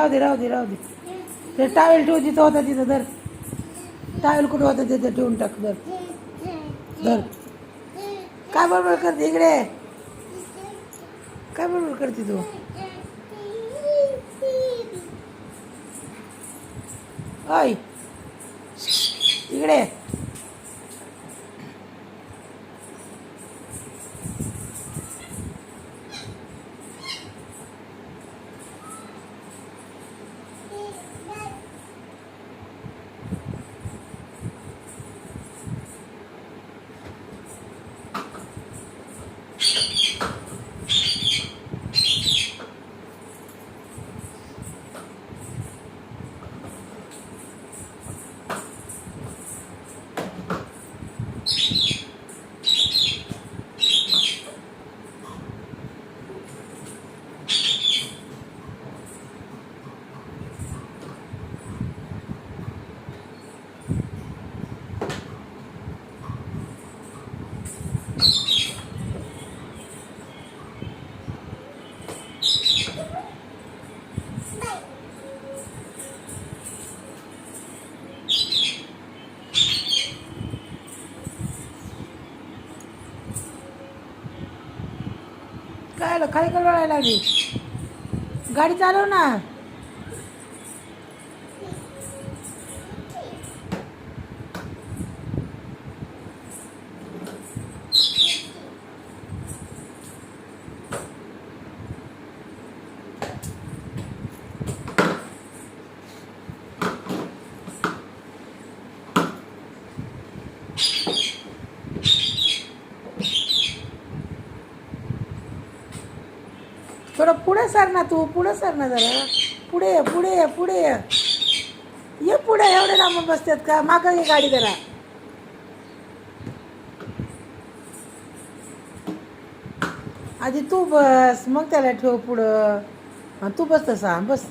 राहू दे राहू दे राहू दे. ते टावेल ठेव, जिथं होता तिथं धर. टावेल कुठं होतं तिथं ठेवून टाक. धर धर. काय बरोबर करते इकडे? काय बरोबर करते तू? ऐ इकडे. काय आलं? खाली कर वळायला लागली. गाडी चालव ना. थोडं पुढे सर ना तू. पुढे सर ना जरा. पुढे ये पुढे ये पुढे ये. ये पुढे. एवढे लांबून बसतात का? मागं ये गाडी जरा. आधी तू बस, मग त्याला ठेव पुढं. हां तू बस तसा. बस.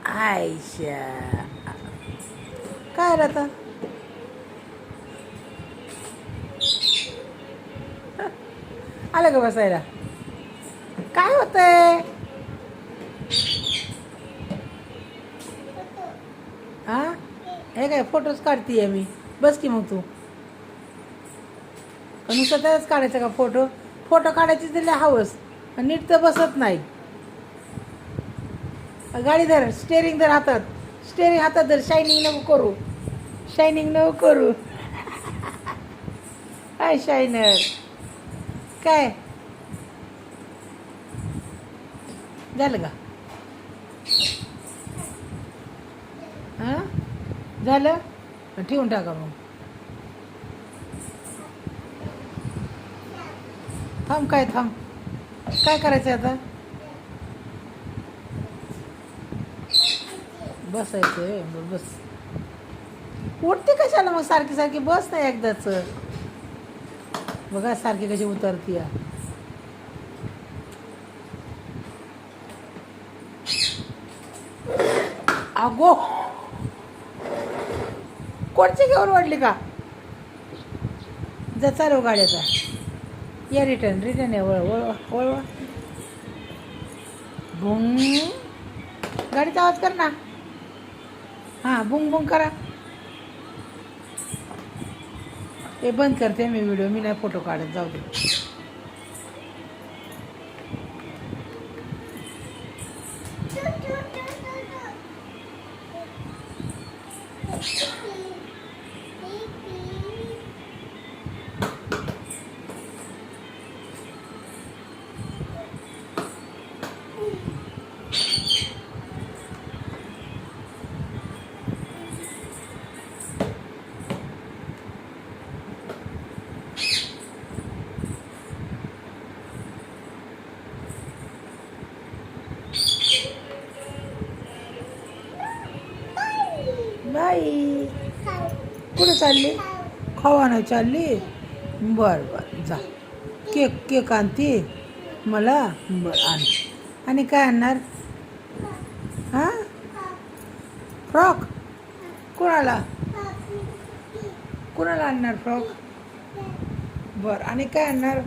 आयशा काय रे आता? आलं का बसायला? काय होतंय? हा हे काय फोटोज काढतीये मी. बस की मग तू. नुसतं त्याच काढायचं का फोटो? फोटो काढायची दिली हवस, नीट तर बसत नाही. गाडी धर. स्टेअरिंग धर हातात. स्टेअरिंग हातात धर. शायनिंग नको करू. शायनिंग नको करू. काय शायनर? काय झालं का? हां झालं. ठेवून टाका मग. थांब. काय थांब? काय करायचं आता? बसायचं. बस. उठते कशाला मग सारखी सारखी? बस नाही एकदाच. बघा सारखी कशी उतरती. अगो कोणची घेऊन वाढली का? जा चालव गाड्याचा. या रिटर्न आहे. वळ वळ. बुंग. गाडीचा आवाज कर ना. हां बुंग बुंग करा. ते बंद करते मी व्हिडिओ. मी नाही फोटो काढत. जाऊ दे. बाई कुठे चालली? खावा नाही चालली? बरं बरं जा. केक आणते मला. बरं आण. आणि काय आणणार? हां फ्रॉक? कोणाला आणणार फ्रॉक? बरं आणि काय आणणार?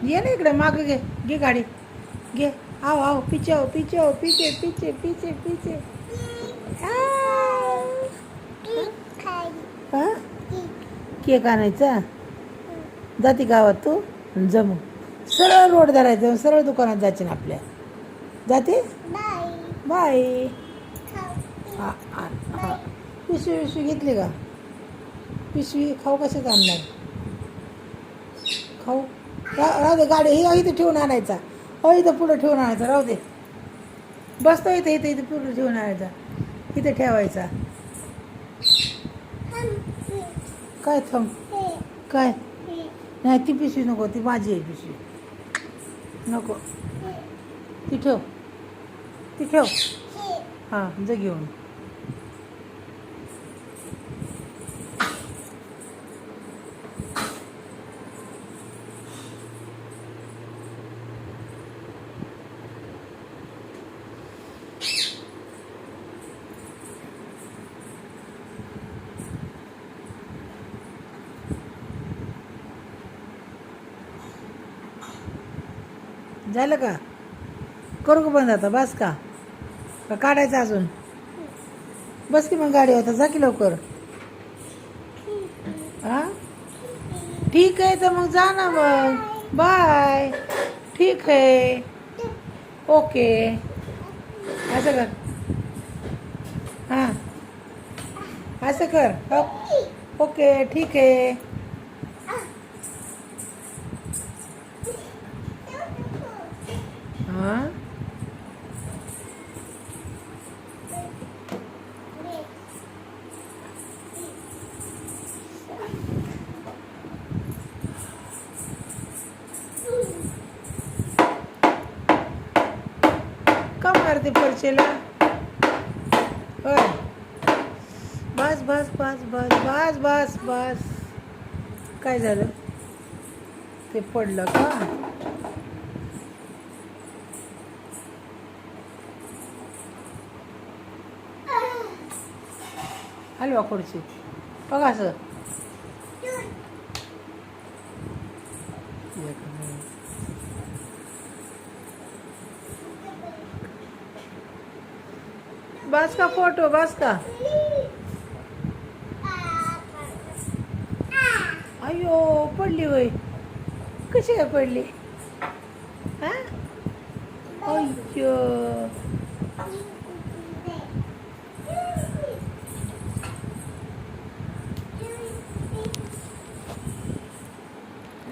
ये ना इकडे मागं घे घे गाडी घे आओ आओ पीछे आओ पीछे आओ पीछे पीछे पीछे पीछे हा केक आणायचा जाते गावात तू जमू सरळ रोड धरायचं सरळ दुकानात जायचे ना आपल्या जाते बाय हा हा पिशवी पिशवी घेतली का पिशवी खाऊ कशाच आणणार खाऊ राहू दे गाडी हे इथे ठेवून आणायचा हो इथं पुढं ठेवून आणायचा राहू दे बसतो इथे इथे इथे पुढं ठेवून आणायचा इथे ठेवायचा काय थांब काय नाही ती पिशवी नको ती माझी आहे पिशवी नको ती ठेव हां जा घेऊन झालं का करू का बंद आता बस का काढायचं अजून बस की मग गाडी होता जा की लवकर हां ठीक आहे तर मग जा ना मग बाय ठीक आहे ओके असं कर हां असं कर ओके ठीक आहे हां का मारते पर्चेला होय बस बस बस बस बस बस बस काय झालं ते पडलं का हलवा खुर्ची बघा असं बस का फोटो बस का अयो पडली होय कशी काय पडली हा अय्यो